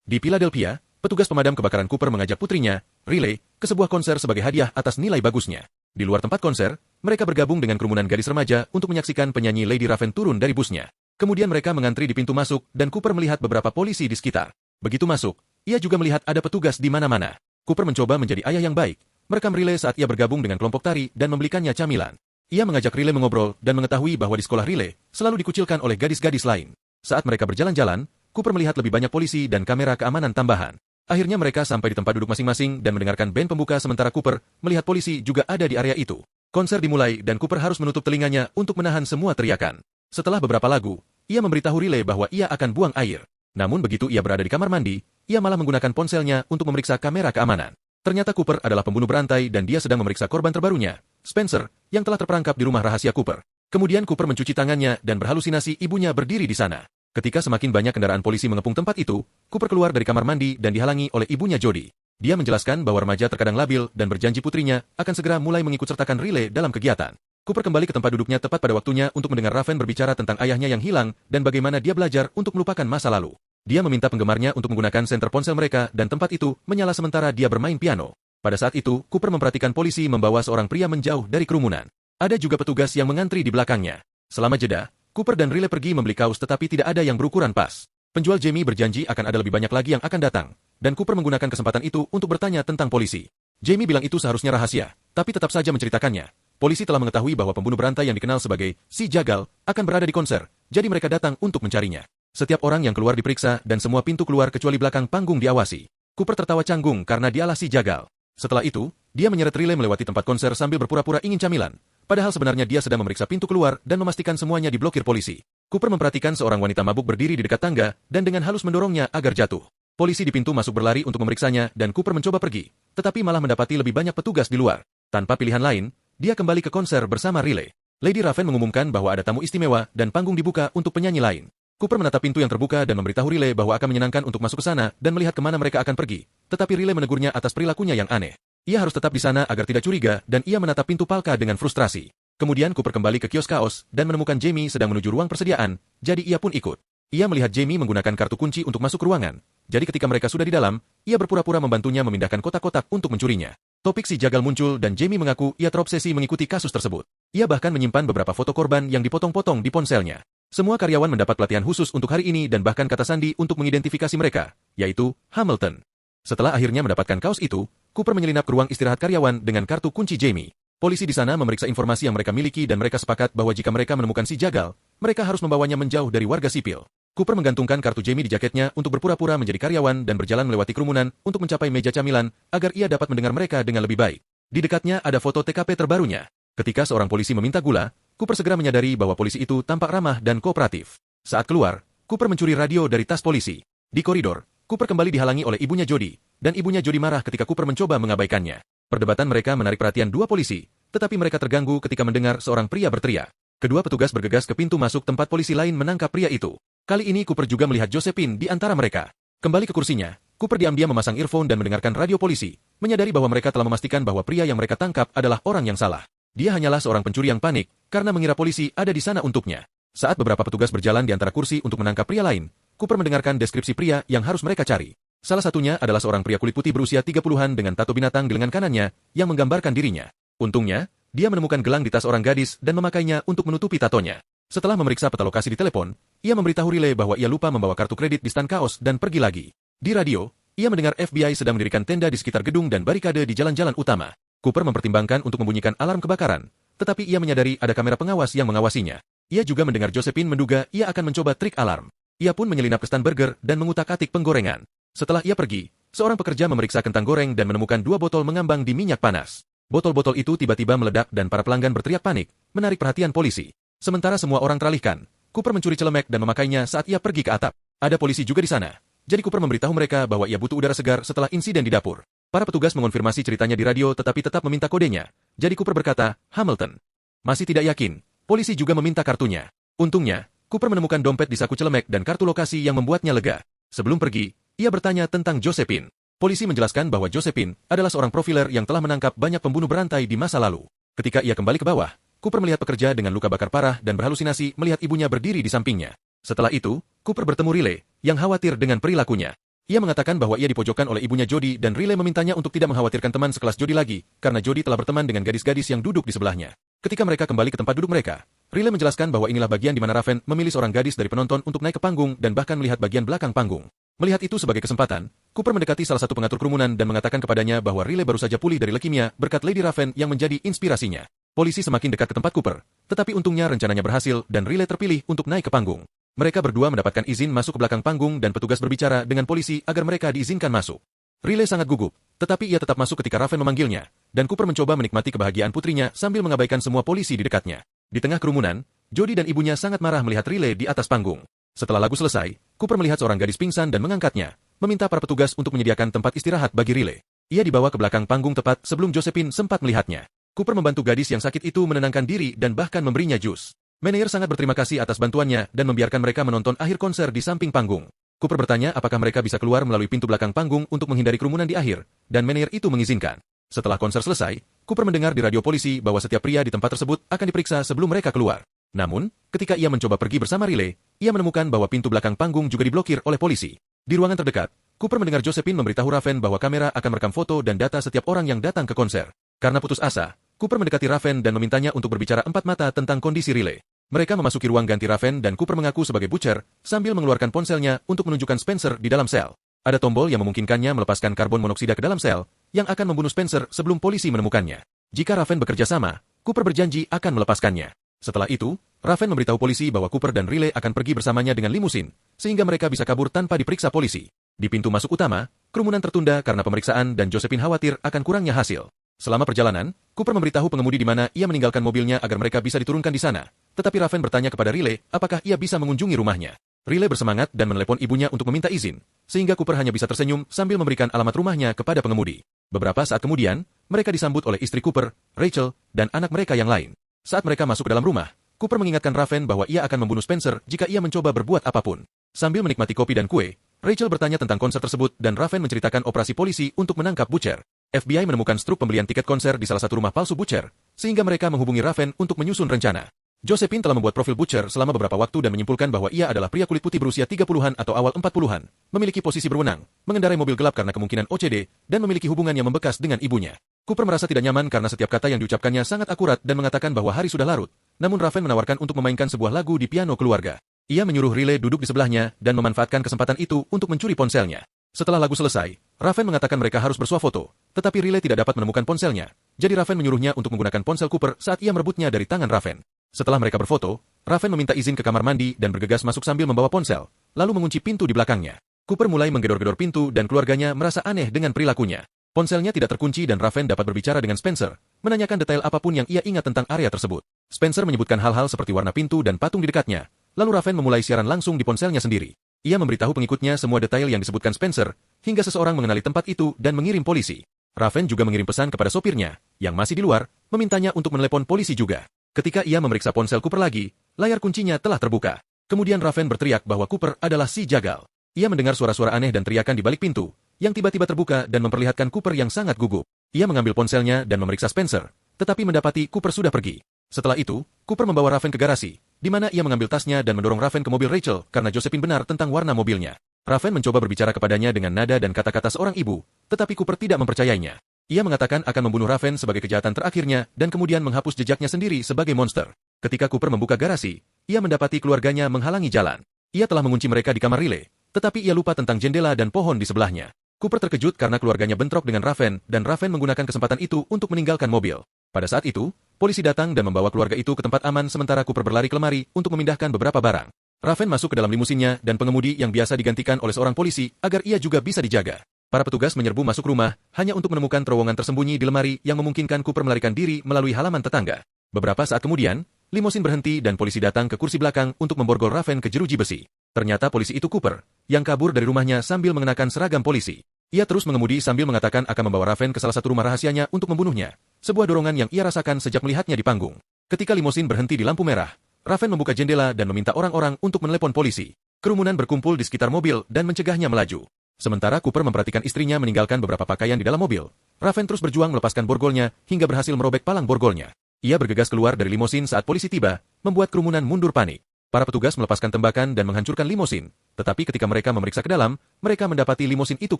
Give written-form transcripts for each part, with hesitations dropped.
Di Philadelphia, petugas pemadam kebakaran Cooper mengajak putrinya, Riley, ke sebuah konser sebagai hadiah atas nilai bagusnya. Di luar tempat konser, mereka bergabung dengan kerumunan gadis remaja untuk menyaksikan penyanyi Lady Raven turun dari busnya. Kemudian mereka mengantri di pintu masuk dan Cooper melihat beberapa polisi di sekitar. Begitu masuk, ia juga melihat ada petugas di mana-mana. Cooper mencoba menjadi ayah yang baik, merekam Riley saat ia bergabung dengan kelompok tari dan membelikannya camilan. Ia mengajak Riley mengobrol dan mengetahui bahwa di sekolah Riley selalu dikucilkan oleh gadis-gadis lain. Saat mereka berjalan-jalan, Cooper melihat lebih banyak polisi dan kamera keamanan tambahan. Akhirnya mereka sampai di tempat duduk masing-masing dan mendengarkan band pembuka sementara Cooper melihat polisi juga ada di area itu. Konser dimulai dan Cooper harus menutup telinganya untuk menahan semua teriakan. Setelah beberapa lagu, ia memberitahu Riley bahwa ia akan buang air. Namun begitu ia berada di kamar mandi, ia malah menggunakan ponselnya untuk memeriksa kamera keamanan. Ternyata Cooper adalah pembunuh berantai dan dia sedang memeriksa korban terbarunya, Spencer, yang telah terperangkap di rumah rahasia Cooper. Kemudian Cooper mencuci tangannya dan berhalusinasi ibunya berdiri di sana. Ketika semakin banyak kendaraan polisi mengepung tempat itu, Cooper keluar dari kamar mandi dan dihalangi oleh ibunya Jody. Dia menjelaskan bahwa remaja terkadang labil dan berjanji putrinya akan segera mulai mengikutsertakan Riley dalam kegiatan. Cooper kembali ke tempat duduknya tepat pada waktunya untuk mendengar Raven berbicara tentang ayahnya yang hilang dan bagaimana dia belajar untuk melupakan masa lalu. Dia meminta penggemarnya untuk menggunakan senter ponsel mereka dan tempat itu menyala sementara dia bermain piano. Pada saat itu, Cooper memperhatikan polisi membawa seorang pria menjauh dari kerumunan. Ada juga petugas yang mengantri di belakangnya. Selama jeda, Cooper dan Riley pergi membeli kaos tetapi tidak ada yang berukuran pas. Penjual Jamie berjanji akan ada lebih banyak lagi yang akan datang, dan Cooper menggunakan kesempatan itu untuk bertanya tentang polisi. Jamie bilang itu seharusnya rahasia, tapi tetap saja menceritakannya. Polisi telah mengetahui bahwa pembunuh berantai yang dikenal sebagai si Jagal akan berada di konser, jadi mereka datang untuk mencarinya. Setiap orang yang keluar diperiksa dan semua pintu keluar kecuali belakang panggung diawasi. Cooper tertawa canggung karena dialah si Jagal. Setelah itu, dia menyeret Riley melewati tempat konser sambil berpura-pura ingin camilan. Padahal sebenarnya dia sedang memeriksa pintu keluar dan memastikan semuanya diblokir polisi. Cooper memperhatikan seorang wanita mabuk berdiri di dekat tangga dan dengan halus mendorongnya agar jatuh. Polisi di pintu masuk berlari untuk memeriksanya dan Cooper mencoba pergi, tetapi malah mendapati lebih banyak petugas di luar. Tanpa pilihan lain, dia kembali ke konser bersama Riley. Lady Raven mengumumkan bahwa ada tamu istimewa dan panggung dibuka untuk penyanyi lain. Cooper menatap pintu yang terbuka dan memberitahu Riley bahwa akan menyenangkan untuk masuk ke sana dan melihat kemana mereka akan pergi. Tetapi Riley menegurnya atas perilakunya yang aneh. Ia harus tetap di sana agar tidak curiga dan ia menatap pintu palka dengan frustrasi. Kemudian Cooper kembali ke kios kaos dan menemukan Jamie sedang menuju ruang persediaan, jadi ia pun ikut. Ia melihat Jamie menggunakan kartu kunci untuk masuk ruangan, jadi ketika mereka sudah di dalam, ia berpura-pura membantunya memindahkan kotak-kotak untuk mencurinya. Topik si Jagal muncul dan Jamie mengaku ia terobsesi mengikuti kasus tersebut. Ia bahkan menyimpan beberapa foto korban yang dipotong-potong di ponselnya. Semua karyawan mendapat pelatihan khusus untuk hari ini dan bahkan kata sandi untuk mengidentifikasi mereka, yaitu Hamilton. Setelah akhirnya mendapatkan kaos itu, Cooper menyelinap ke ruang istirahat karyawan dengan kartu kunci Jamie. Polisi di sana memeriksa informasi yang mereka miliki dan mereka sepakat bahwa jika mereka menemukan si Jagal, mereka harus membawanya menjauh dari warga sipil. Cooper menggantungkan kartu Jamie di jaketnya untuk berpura-pura menjadi karyawan dan berjalan melewati kerumunan untuk mencapai meja camilan agar ia dapat mendengar mereka dengan lebih baik. Di dekatnya ada foto TKP terbarunya. Ketika seorang polisi meminta gula, Cooper segera menyadari bahwa polisi itu tampak ramah dan kooperatif. Saat keluar, Cooper mencuri radio dari tas polisi. Di koridor, Cooper kembali dihalangi oleh ibunya Jody, dan ibunya Jody marah ketika Cooper mencoba mengabaikannya. Perdebatan mereka menarik perhatian dua polisi, tetapi mereka terganggu ketika mendengar seorang pria berteriak. Kedua petugas bergegas ke pintu masuk tempat polisi lain menangkap pria itu. Kali ini Cooper juga melihat Josephine di antara mereka. Kembali ke kursinya, Cooper diam-diam memasang earphone dan mendengarkan radio polisi, menyadari bahwa mereka telah memastikan bahwa pria yang mereka tangkap adalah orang yang salah. Dia hanyalah seorang pencuri yang panik, karena mengira polisi ada di sana untuknya. Saat beberapa petugas berjalan di antara kursi untuk menangkap pria lain, Cooper mendengarkan deskripsi pria yang harus mereka cari. Salah satunya adalah seorang pria kulit putih berusia 30-an dengan tato binatang di lengan kanannya yang menggambarkan dirinya. Untungnya, dia menemukan gelang di tas orang gadis dan memakainya untuk menutupi tatonya. Setelah memeriksa peta lokasi di telepon, ia memberitahu Riley bahwa ia lupa membawa kartu kredit di stan kaos dan pergi lagi. Di radio, ia mendengar FBI sedang mendirikan tenda di sekitar gedung dan barikade di jalan-jalan utama. Cooper mempertimbangkan untuk membunyikan alarm kebakaran, tetapi ia menyadari ada kamera pengawas yang mengawasinya. Ia juga mendengar Josephine menduga ia akan mencoba trik alarm. Ia pun menyelinap ke stan burger dan mengutak-atik penggorengan. Setelah ia pergi, seorang pekerja memeriksa kentang goreng dan menemukan 2 botol mengambang di minyak panas. Botol-botol itu tiba-tiba meledak dan para pelanggan berteriak panik, menarik perhatian polisi. Sementara semua orang teralihkan, Cooper mencuri celemek dan memakainya saat ia pergi ke atap. Ada polisi juga di sana. Jadi Cooper memberitahu mereka bahwa ia butuh udara segar setelah insiden di dapur. Para petugas mengonfirmasi ceritanya di radio tetapi tetap meminta kodenya. Jadi Cooper berkata, Hamilton. Masih tidak yakin, polisi juga meminta kartunya. Untungnya, Cooper menemukan dompet di saku celemek dan kartu lokasi yang membuatnya lega. Sebelum pergi, ia bertanya tentang Josephine. Polisi menjelaskan bahwa Josephine adalah seorang profiler yang telah menangkap banyak pembunuh berantai di masa lalu. Ketika ia kembali ke bawah, Cooper melihat pekerja dengan luka bakar parah dan berhalusinasi melihat ibunya berdiri di sampingnya. Setelah itu, Cooper bertemu Riley, yang khawatir dengan perilakunya. Ia mengatakan bahwa ia dipojokkan oleh ibunya Jody dan Riley memintanya untuk tidak mengkhawatirkan teman sekelas Jody lagi, karena Jody telah berteman dengan gadis-gadis yang duduk di sebelahnya. Ketika mereka kembali ke tempat duduk mereka, Riley menjelaskan bahwa inilah bagian di mana Raven memilih seorang gadis dari penonton untuk naik ke panggung dan bahkan melihat bagian belakang panggung. Melihat itu sebagai kesempatan, Cooper mendekati salah satu pengatur kerumunan dan mengatakan kepadanya bahwa Riley baru saja pulih dari leukemia berkat Lady Raven yang menjadi inspirasinya. Polisi semakin dekat ke tempat Cooper, tetapi untungnya rencananya berhasil dan Riley terpilih untuk naik ke panggung. Mereka berdua mendapatkan izin masuk ke belakang panggung dan petugas berbicara dengan polisi agar mereka diizinkan masuk. Riley sangat gugup, tetapi ia tetap masuk ketika Raven memanggilnya, dan Cooper mencoba menikmati kebahagiaan putrinya sambil mengabaikan semua polisi di dekatnya. Di tengah kerumunan, Jody dan ibunya sangat marah melihat Riley di atas panggung. Setelah lagu selesai, Cooper melihat seorang gadis pingsan dan mengangkatnya, meminta para petugas untuk menyediakan tempat istirahat bagi Riley. Ia dibawa ke belakang panggung tepat sebelum Josephine sempat melihatnya. Cooper membantu gadis yang sakit itu menenangkan diri dan bahkan memberinya jus. Manajer sangat berterima kasih atas bantuannya dan membiarkan mereka menonton akhir konser di samping panggung. Cooper bertanya apakah mereka bisa keluar melalui pintu belakang panggung untuk menghindari kerumunan di akhir, dan manajer itu mengizinkan. Setelah konser selesai, Cooper mendengar di radio polisi bahwa setiap pria di tempat tersebut akan diperiksa sebelum mereka keluar. Namun, ketika ia mencoba pergi bersama Riley, ia menemukan bahwa pintu belakang panggung juga diblokir oleh polisi. Di ruangan terdekat, Cooper mendengar Josephine memberitahu Raven bahwa kamera akan merekam foto dan data setiap orang yang datang ke konser. Karena putus asa, Cooper mendekati Raven dan memintanya untuk berbicara empat mata tentang kondisi Riley. Mereka memasuki ruang ganti Raven dan Cooper mengaku sebagai butcher sambil mengeluarkan ponselnya untuk menunjukkan Spencer di dalam sel. Ada tombol yang memungkinkannya melepaskan karbon monoksida ke dalam sel yang akan membunuh Spencer sebelum polisi menemukannya. Jika Raven bekerja sama, Cooper berjanji akan melepaskannya. Setelah itu, Raven memberitahu polisi bahwa Cooper dan Riley akan pergi bersamanya dengan limusin, sehingga mereka bisa kabur tanpa diperiksa polisi. Di pintu masuk utama, kerumunan tertunda karena pemeriksaan dan Josephine khawatir akan kurangnya hasil. Selama perjalanan, Cooper memberitahu pengemudi di mana ia meninggalkan mobilnya agar mereka bisa diturunkan di sana. Tetapi Raven bertanya kepada Riley apakah ia bisa mengunjungi rumahnya. Riley bersemangat dan menelepon ibunya untuk meminta izin, sehingga Cooper hanya bisa tersenyum sambil memberikan alamat rumahnya kepada pengemudi. Beberapa saat kemudian, mereka disambut oleh istri Cooper, Rachel, dan anak mereka yang lain. Saat mereka masuk ke dalam rumah, Cooper mengingatkan Raven bahwa ia akan membunuh Spencer jika ia mencoba berbuat apapun. Sambil menikmati kopi dan kue, Rachel bertanya tentang konser tersebut dan Raven menceritakan operasi polisi untuk menangkap Butcher. FBI menemukan struk pembelian tiket konser di salah satu rumah palsu Butcher, sehingga mereka menghubungi Raven untuk menyusun rencana. Josephine telah membuat profil Butcher selama beberapa waktu dan menyimpulkan bahwa ia adalah pria kulit putih berusia 30-an atau awal 40-an, memiliki posisi berwenang, mengendarai mobil gelap karena kemungkinan OCD, dan memiliki hubungan yang membekas dengan ibunya. Cooper merasa tidak nyaman karena setiap kata yang diucapkannya sangat akurat dan mengatakan bahwa hari sudah larut, namun Raven menawarkan untuk memainkan sebuah lagu di piano keluarga. Ia menyuruh Riley duduk di sebelahnya dan memanfaatkan kesempatan itu untuk mencuri ponselnya. Setelah lagu selesai, Raven mengatakan mereka harus bersuah foto, tetapi Riley tidak dapat menemukan ponselnya, jadi Raven menyuruhnya untuk menggunakan ponsel Cooper saat ia merebutnya dari tangan Raven. Setelah mereka berfoto, Raven meminta izin ke kamar mandi dan bergegas masuk sambil membawa ponsel, lalu mengunci pintu di belakangnya. Cooper mulai menggedor-gedor pintu dan keluarganya merasa aneh dengan perilakunya. Ponselnya tidak terkunci dan Raven dapat berbicara dengan Spencer, menanyakan detail apapun yang ia ingat tentang area tersebut. Spencer menyebutkan hal-hal seperti warna pintu dan patung di dekatnya, lalu Raven memulai siaran langsung di ponselnya sendiri. Ia memberitahu pengikutnya semua detail yang disebutkan Spencer, hingga seseorang mengenali tempat itu dan mengirim polisi. Raven juga mengirim pesan kepada sopirnya, yang masih di luar, memintanya untuk menelepon polisi juga. Ketika ia memeriksa ponsel Cooper lagi, layar kuncinya telah terbuka. Kemudian Raven berteriak bahwa Cooper adalah si jagal. Ia mendengar suara-suara aneh dan teriakan di balik pintu, yang tiba-tiba terbuka dan memperlihatkan Cooper yang sangat gugup. Ia mengambil ponselnya dan memeriksa Spencer, tetapi mendapati Cooper sudah pergi. Setelah itu, Cooper membawa Raven ke garasi, di mana ia mengambil tasnya dan mendorong Raven ke mobil Rachel karena Josephine benar tentang warna mobilnya. Raven mencoba berbicara kepadanya dengan nada dan kata-kata seorang ibu, tetapi Cooper tidak mempercayainya. Ia mengatakan akan membunuh Raven sebagai kejahatan terakhirnya dan kemudian menghapus jejaknya sendiri sebagai monster. Ketika Cooper membuka garasi, ia mendapati keluarganya menghalangi jalan. Ia telah mengunci mereka di kamar Riley, tetapi ia lupa tentang jendela dan pohon di sebelahnya. Cooper terkejut karena keluarganya bentrok dengan Raven dan Raven menggunakan kesempatan itu untuk meninggalkan mobil. Pada saat itu, polisi datang dan membawa keluarga itu ke tempat aman sementara Cooper berlari ke lemari untuk memindahkan beberapa barang. Raven masuk ke dalam limusinnya dan pengemudi yang biasa digantikan oleh seorang polisi agar ia juga bisa dijaga. Para petugas menyerbu masuk rumah hanya untuk menemukan terowongan tersembunyi di lemari yang memungkinkan Cooper melarikan diri melalui halaman tetangga. Beberapa saat kemudian, limusin berhenti dan polisi datang ke kursi belakang untuk memborgol Raven ke jeruji besi. Ternyata polisi itu Cooper, yang kabur dari rumahnya sambil mengenakan seragam polisi. Ia terus mengemudi sambil mengatakan akan membawa Raven ke salah satu rumah rahasianya untuk membunuhnya. Sebuah dorongan yang ia rasakan sejak melihatnya di panggung. Ketika limusin berhenti di lampu merah, Raven membuka jendela dan meminta orang-orang untuk menelepon polisi. Kerumunan berkumpul di sekitar mobil dan mencegahnya melaju. Sementara Cooper memperhatikan istrinya meninggalkan beberapa pakaian di dalam mobil, Raven terus berjuang melepaskan borgolnya hingga berhasil merobek palang borgolnya. Ia bergegas keluar dari limusin saat polisi tiba, membuat kerumunan mundur panik. Para petugas melepaskan tembakan dan menghancurkan limosin, tetapi ketika mereka memeriksa ke dalam, mereka mendapati limosin itu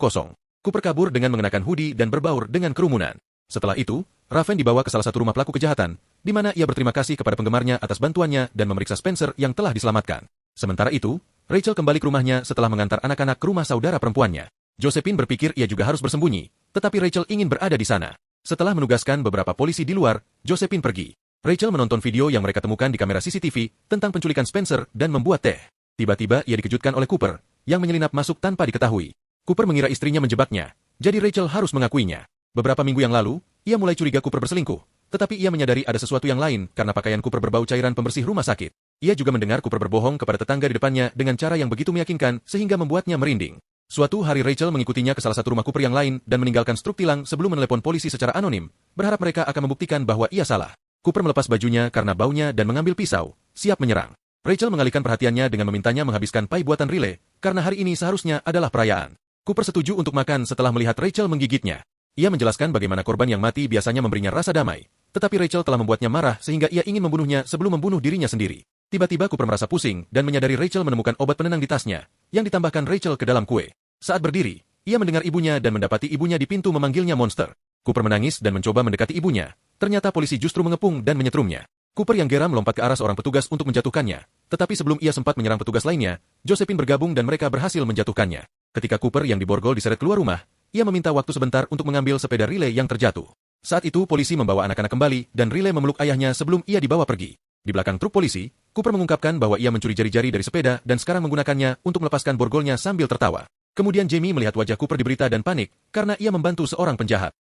kosong. Cooper kabur dengan mengenakan hoodie dan berbaur dengan kerumunan. Setelah itu, Raven dibawa ke salah satu rumah pelaku kejahatan, di mana ia berterima kasih kepada penggemarnya atas bantuannya dan memeriksa Spencer yang telah diselamatkan. Sementara itu, Rachel kembali ke rumahnya setelah mengantar anak-anak ke rumah saudara perempuannya. Josephine berpikir ia juga harus bersembunyi, tetapi Rachel ingin berada di sana. Setelah menugaskan beberapa polisi di luar, Josephine pergi. Rachel menonton video yang mereka temukan di kamera CCTV tentang penculikan Spencer dan membuat teh. Tiba-tiba ia dikejutkan oleh Cooper, yang menyelinap masuk tanpa diketahui. Cooper mengira istrinya menjebaknya, jadi Rachel harus mengakuinya. Beberapa minggu yang lalu, ia mulai curiga Cooper berselingkuh, tetapi ia menyadari ada sesuatu yang lain karena pakaian Cooper berbau cairan pembersih rumah sakit. Ia juga mendengar Cooper berbohong kepada tetangga di depannya dengan cara yang begitu meyakinkan sehingga membuatnya merinding. Suatu hari Rachel mengikutinya ke salah satu rumah Cooper yang lain dan meninggalkan struk tilang sebelum menelepon polisi secara anonim, berharap mereka akan membuktikan bahwa ia salah. Cooper melepas bajunya karena baunya dan mengambil pisau, siap menyerang. Rachel mengalihkan perhatiannya dengan memintanya menghabiskan pai buatan Riley, karena hari ini seharusnya adalah perayaan. Cooper setuju untuk makan setelah melihat Rachel menggigitnya. Ia menjelaskan bagaimana korban yang mati biasanya memberinya rasa damai, tetapi Rachel telah membuatnya marah sehingga ia ingin membunuhnya sebelum membunuh dirinya sendiri. Tiba-tiba Cooper merasa pusing dan menyadari Rachel menemukan obat penenang di tasnya, yang ditambahkan Rachel ke dalam kue. Saat berdiri, ia mendengar ibunya dan mendapati ibunya di pintu memanggilnya monster. Cooper menangis dan mencoba mendekati ibunya. Ternyata polisi justru mengepung dan menyetrumnya. Cooper yang geram melompat ke arah seorang petugas untuk menjatuhkannya. Tetapi sebelum ia sempat menyerang petugas lainnya, Josephine bergabung dan mereka berhasil menjatuhkannya. Ketika Cooper yang diborgol diseret keluar rumah, ia meminta waktu sebentar untuk mengambil sepeda Riley yang terjatuh. Saat itu polisi membawa anak-anak kembali dan Riley memeluk ayahnya sebelum ia dibawa pergi. Di belakang truk polisi, Cooper mengungkapkan bahwa ia mencuri jari-jari dari sepeda dan sekarang menggunakannya untuk melepaskan borgolnya sambil tertawa. Kemudian Jamie melihat wajah Cooper diberita dan panik karena ia membantu seorang penjahat.